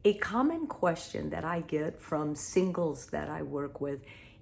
A common question that I get from singles that I work with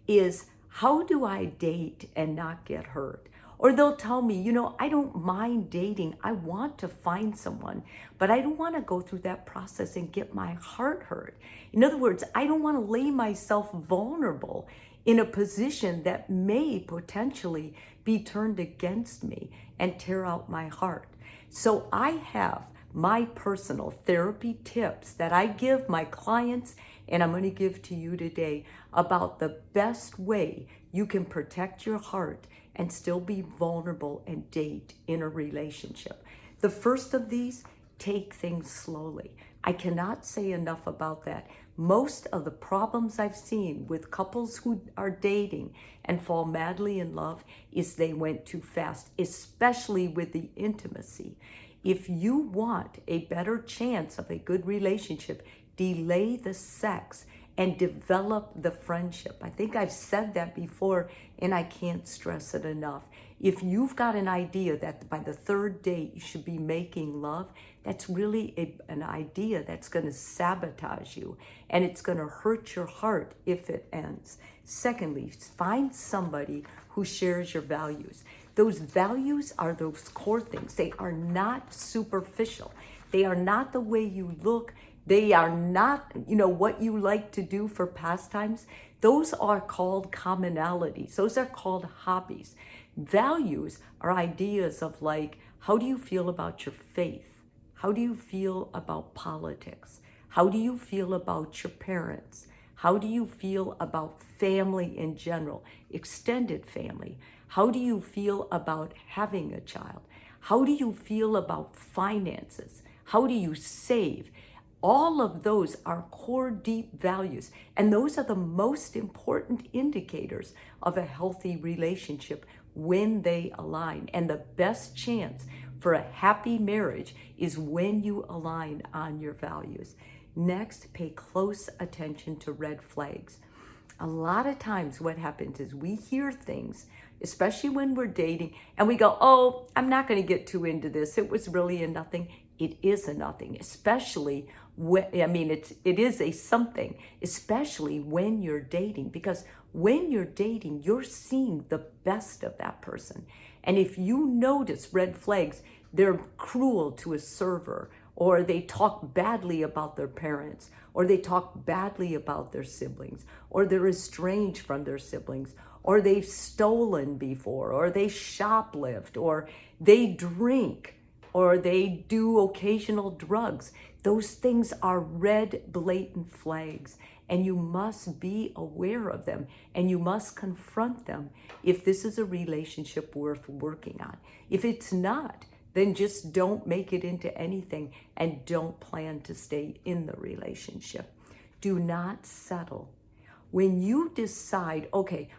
is, how do I date and not get hurt? Or they'll tell me, I don't mind dating. I want to find someone, but I don't want to go through that process and get my heart hurt. In other words, I don't want to lay myself vulnerable in a position that may potentially be turned against me and tear out my heart. So I have my personal therapy tips that I give my clients, and I'm going to give to you today about the best way you can protect your heart and still be vulnerable and date in a relationship. The first of these, take things slowly. I cannot say enough about that. Most of the problems I've seen with couples who are dating and fall madly in love is they went too fast, especially with the intimacy. If you want a better chance of a good relationship, delay the sex and develop the friendship. I think I've said that before, and I can't stress it enough. If you've got an idea that by the third date you should be making love, that's really an idea that's going to sabotage you, and it's going to hurt your heart if it ends. Secondly, find somebody who shares your values. Those values are those core things. They are not superficial. They are not the way you look. They are not, what you like to do for pastimes. Those are called commonalities. Those are called hobbies. Values are ideas of like, how do you feel about your faith? How do you feel about politics? How do you feel about your parents? How do you feel about family in general, extended family? How do you feel about having a child? How do you feel about finances? How do you save? All of those are core deep values, and those are the most important indicators of a healthy relationship when they align. And the best chance for a happy marriage is when you align on your values. Next, pay close attention to red flags. A lot of times what happens is we hear things, especially when we're dating, and we go, oh, I'm not going to get too into this. It was really a nothing. It is a nothing, especially when, it is a something, especially when you're dating, because when you're dating, you're seeing the best of that person. And if you notice red flags, they're cruel to a server, or they talk badly about their parents, or they talk badly about their siblings, or they're estranged from their siblings, or they've stolen before, or they shoplift, or they drink, or they do occasional drugs. Those things are red, blatant flags, and you must be aware of them, and you must confront them if this is a relationship worth working on. If it's not, then just don't make it into anything and don't plan to stay in the relationship. Do not settle. When you decide, okay,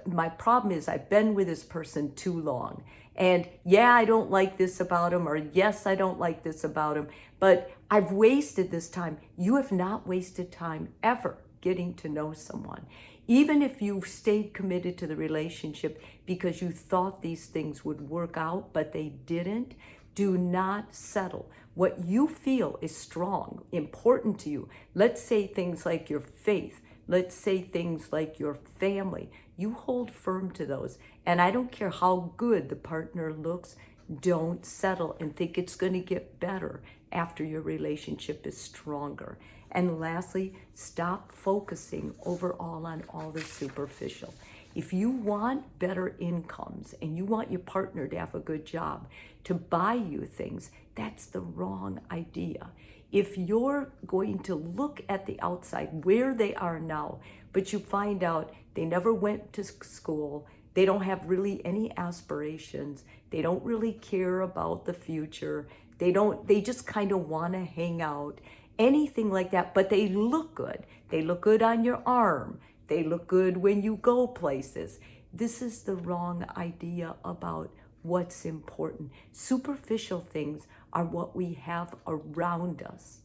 my problem is I've been with this person too long, and yeah, I don't like this about him, or yes, I don't like this about him, but I've wasted this time. You have not wasted time ever getting to know someone. Even if you've stayed committed to the relationship because you thought these things would work out, but they didn't, do not settle. What you feel is strong, important to you. Let's say things like your faith. Let's say things like your family. You hold firm to those. And I don't care how good the partner looks, don't settle and think it's going to get better after your relationship is stronger. And lastly, stop focusing overall on all the superficial. If you want better incomes and you want your partner to have a good job, to buy you things, that's the wrong idea. If you're going to look at the outside, where they are now, but you find out they never went to school, they don't have really any aspirations, they don't really care about the future, they just kind of want to hang out, anything like that, but they look good. They look good on your arm. They look good when you go places. This is the wrong idea about what's important. Superficial things are what we have around us.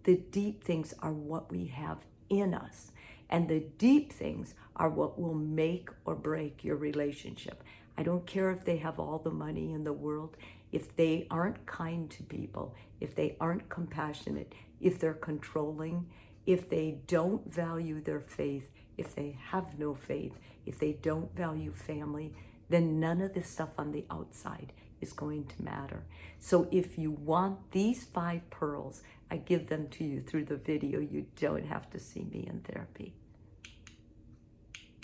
The deep things are what we have in us. And the deep things are what will make or break your relationship. I don't care if they have all the money in the world, if they aren't kind to people, if they aren't compassionate, if they're controlling, if they don't value their faith, if they have no faith, if they don't value family, then none of this stuff on the outside is going to matter. So if you want these 5 pearls, I give them to you through the video. You don't have to see me in therapy.